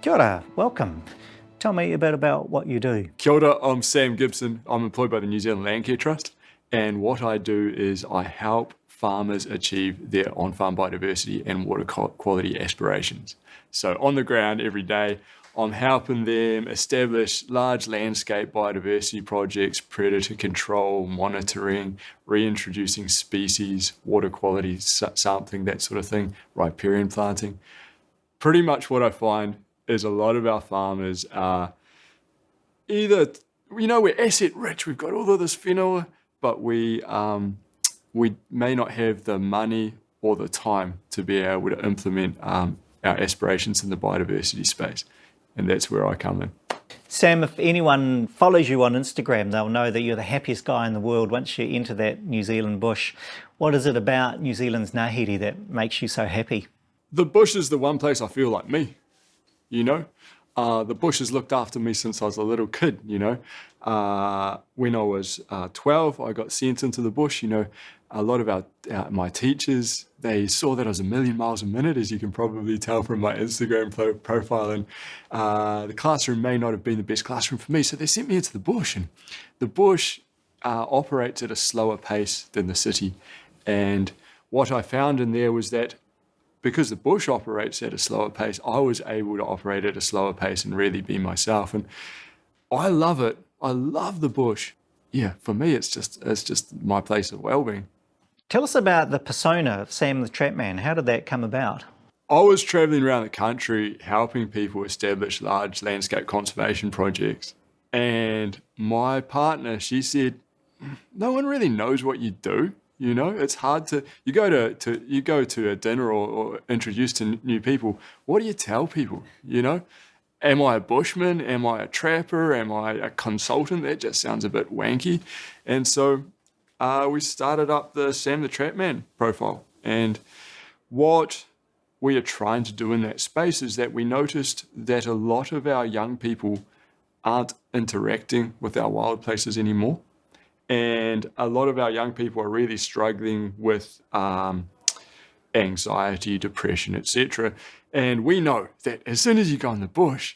Kia ora, welcome. Tell me a bit about what you do. Kia ora, I'm Sam Gibson. I'm employed by the New Zealand Landcare Trust, and what I do is I help farmers achieve their on-farm biodiversity and water quality aspirations. So on the ground every day, I'm helping them establish large landscape biodiversity projects, predator control, monitoring, reintroducing species, water quality sampling, that sort of thing, riparian planting. Pretty much what I find is a lot of our farmers are either, we're asset rich, we've got all of this whenua, but we may not have the money or the time to be able to implement our aspirations in the biodiversity space. And that's where I come in. Sam, if anyone follows you on Instagram, they'll know that you're the happiest guy in the world once you enter that New Zealand bush. What is it about New Zealand's ngāhere that makes you so happy? The bush is the one place I feel like me, The bush has looked after me since I was a little kid, When I was 12, I got sent into the bush, A lot of my teachers, they saw that I was a million miles a minute, as you can probably tell from my Instagram profile. And the classroom may not have been the best classroom for me, so they sent me into the bush. And the bush operates at a slower pace than the city. And what I found in there was that because the bush operates at a slower pace, I was able to operate at a slower pace and really be myself. And I love it. I love the bush. Yeah, for me, it's just my place of well-being. Tell us about the persona of Sam the Trap Man. How did that come about? I was traveling around the country helping people establish large landscape conservation projects. And my partner, she said, no one really knows what you do. It's hard to, you go to a dinner or introduce to new people. What do you tell people, Am I a Bushman? Am I a trapper? Am I a consultant? That just sounds a bit wanky. And so we started up the Sam the Trap Man profile. And what we are trying to do in that space is that we noticed that a lot of our young people aren't interacting with our wild places anymore. And a lot of our young people are really struggling with anxiety, depression, etc. And we know that as soon as you go in the bush,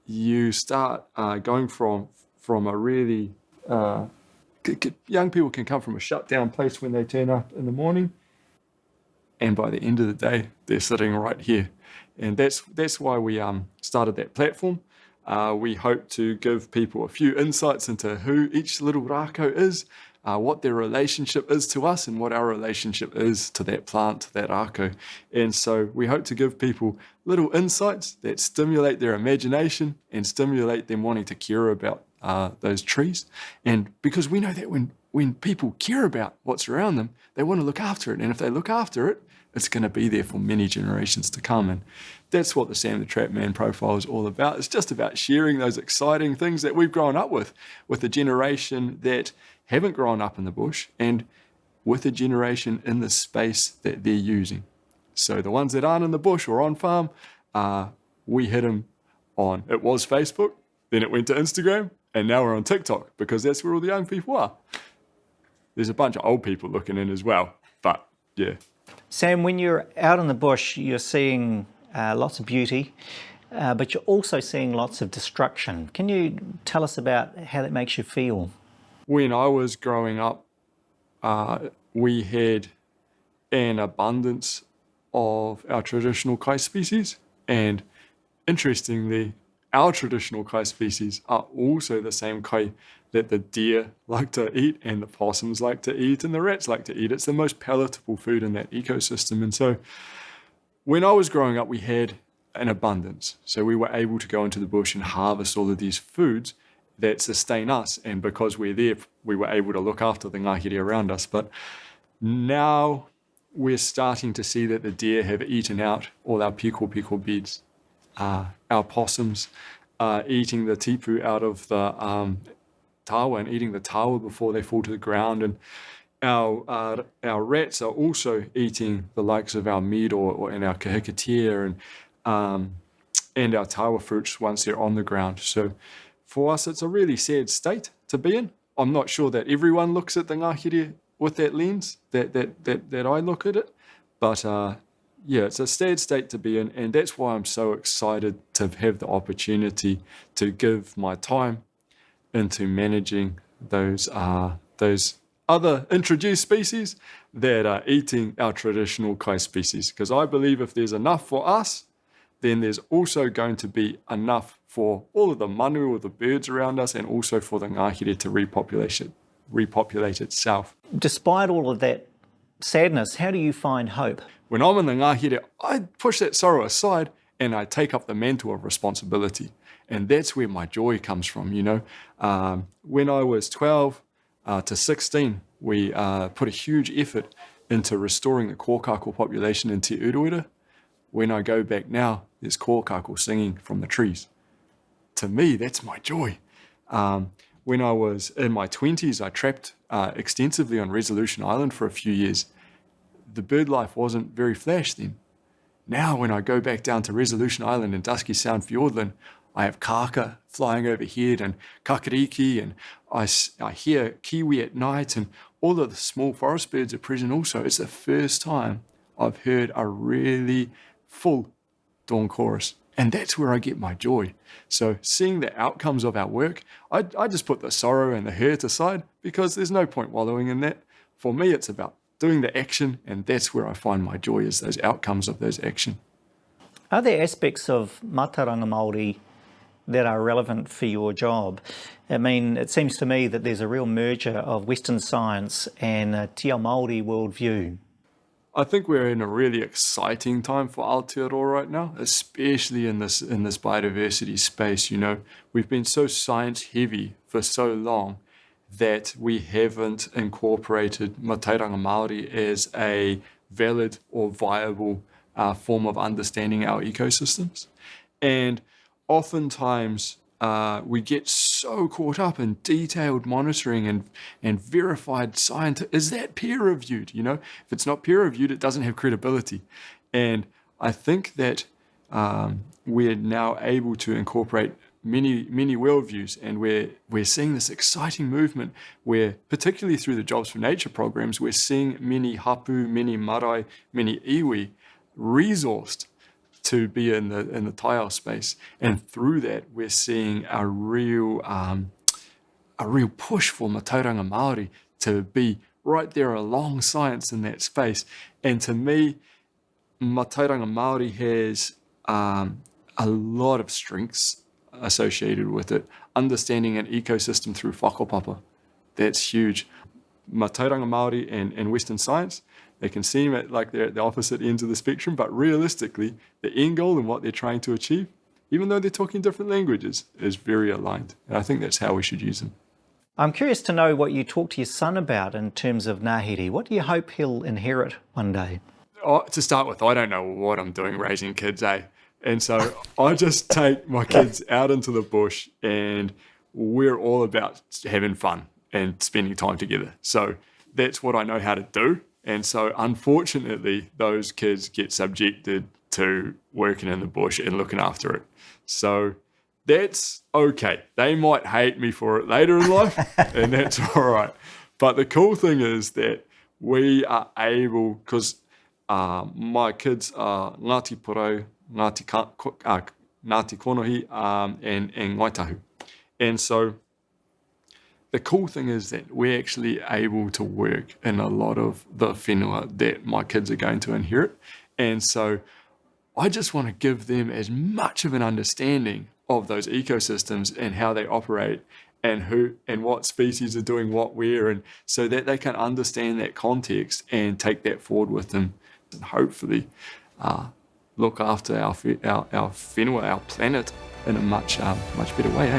you start going from a really... young people can come from a shut down place when they turn up in the morning, and by the end of the day, they're sitting right here. And that's why we started that platform. We hope to give people a few insights into who each little rākau is, what their relationship is to us, and what our relationship is to that plant, to that rākau. And so we hope to give people little insights that stimulate their imagination and stimulate them wanting to care about those trees. And because we know that when people care about what's around them, they want to look after it. And if they look after it, it's going to be there for many generations to come. And that's what the Sam the Trap Man profile is all about. It's just about sharing those exciting things that we've grown up with a generation that haven't grown up in the bush and with a generation in the space that they're using. So the ones that aren't in the bush or on farm, we hit them on, it was Facebook, then it went to Instagram, and now we're on TikTok because that's where all the young people are. There's a bunch of old people looking in as well, but yeah. Sam, when you're out in the bush, you're seeing lots of beauty, but you're also seeing lots of destruction. Can you tell us about how that makes you feel? When I was growing up, we had an abundance of our traditional kai species, and interestingly, our traditional kai species are also the same kai that the deer like to eat and the possums like to eat and the rats like to eat. It's the most palatable food in that ecosystem. And so when I was growing up, we had an abundance. So we were able to go into the bush and harvest all of these foods that sustain us. And because we're there, we were able to look after the ngāhere around us. But now we're starting to see that the deer have eaten out all our piko beds. Our possums are eating the tipu out of the tawa and eating the tawa before they fall to the ground. And our rats are also eating the likes of our meat and our kahikatea and our tawa fruits once they're on the ground. So for us, it's a really sad state to be in. I'm not sure that everyone looks at the ngāhere with that lens that I look at it, but it's a sad state to be in, and that's why I'm so excited to have the opportunity to give my time into managing those other introduced species that are eating our traditional kai species. Because I believe if there's enough for us, then there's also going to be enough for all of the manu or the birds around us, and also for the ngahere to repopulate itself. Despite all of that sadness, how do you find hope? When I'm in the ngahere, I push that sorrow aside and I take up the mantle of responsibility. And that's where my joy comes from, When I was 12 to 16, we put a huge effort into restoring the kōkako population in Te Uruera. When I go back now, there's kōkako singing from the trees. To me, that's my joy. When I was in my 20s, I trapped extensively on Resolution Island for a few years. The bird life wasn't very flash then. Now, when I go back down to Resolution Island in Dusky Sound Fiordland, I have kaka flying overhead and kakariki, and I hear kiwi at night, and all of the small forest birds are present also. It's the first time I've heard a really full dawn chorus, and that's where I get my joy. So seeing the outcomes of our work, I just put the sorrow and the hurt aside, because there's no point wallowing in that. For me, it's about doing the action, and that's where I find my joy, is those outcomes of those action. Are there aspects of Mātauranga Māori that are relevant for your job? I mean, it seems to me that there's a real merger of Western science and a Te Ao Māori worldview. I think we're in a really exciting time for Aotearoa right now, especially in this biodiversity space. We've been so science heavy for so long that we haven't incorporated Mātauranga Māori as a valid or viable form of understanding our ecosystems. And oftentimes we get so caught up in detailed monitoring and verified science. Is that peer-reviewed? If it's not peer-reviewed, it doesn't have credibility. And I think that we're now able to incorporate many worldviews, and we're seeing this exciting movement where, particularly through the Jobs for Nature programs, we're seeing many hapu, many marae, many iwi resourced to be in the taiao space, and through that we're seeing a real push for Mātauranga Māori to be right there along science in that space. And to me, Mātauranga Māori has a lot of strengths associated with it. Understanding an ecosystem through whakapapa, that's huge. Mātauranga Māori and Western science, they can seem like they're at the opposite ends of the spectrum, but realistically, the end goal and what they're trying to achieve, even though they're talking different languages, is very aligned. And I think that's how we should use them. I'm curious to know what you talk to your son about in terms of ngahere. What do you hope he'll inherit one day? To start with, I don't know what I'm doing raising kids, And so I just take my kids out into the bush, and we're all about having fun and spending time together. So that's what I know how to do. And so unfortunately, those kids get subjected to working in the bush and looking after it. So that's okay. They might hate me for it later in life, and that's all right. But the cool thing is that we are able, because my kids are Ngāti Porou, Ngāti Konohi, and Ngaitahu. And so the cool thing is that we're actually able to work in a lot of the whenua that my kids are going to inherit. And so I just want to give them as much of an understanding of those ecosystems and how they operate, and who and what species are doing what where, and so that they can understand that context and take that forward with them, and hopefully look after our whenua, our planet, in a much better way,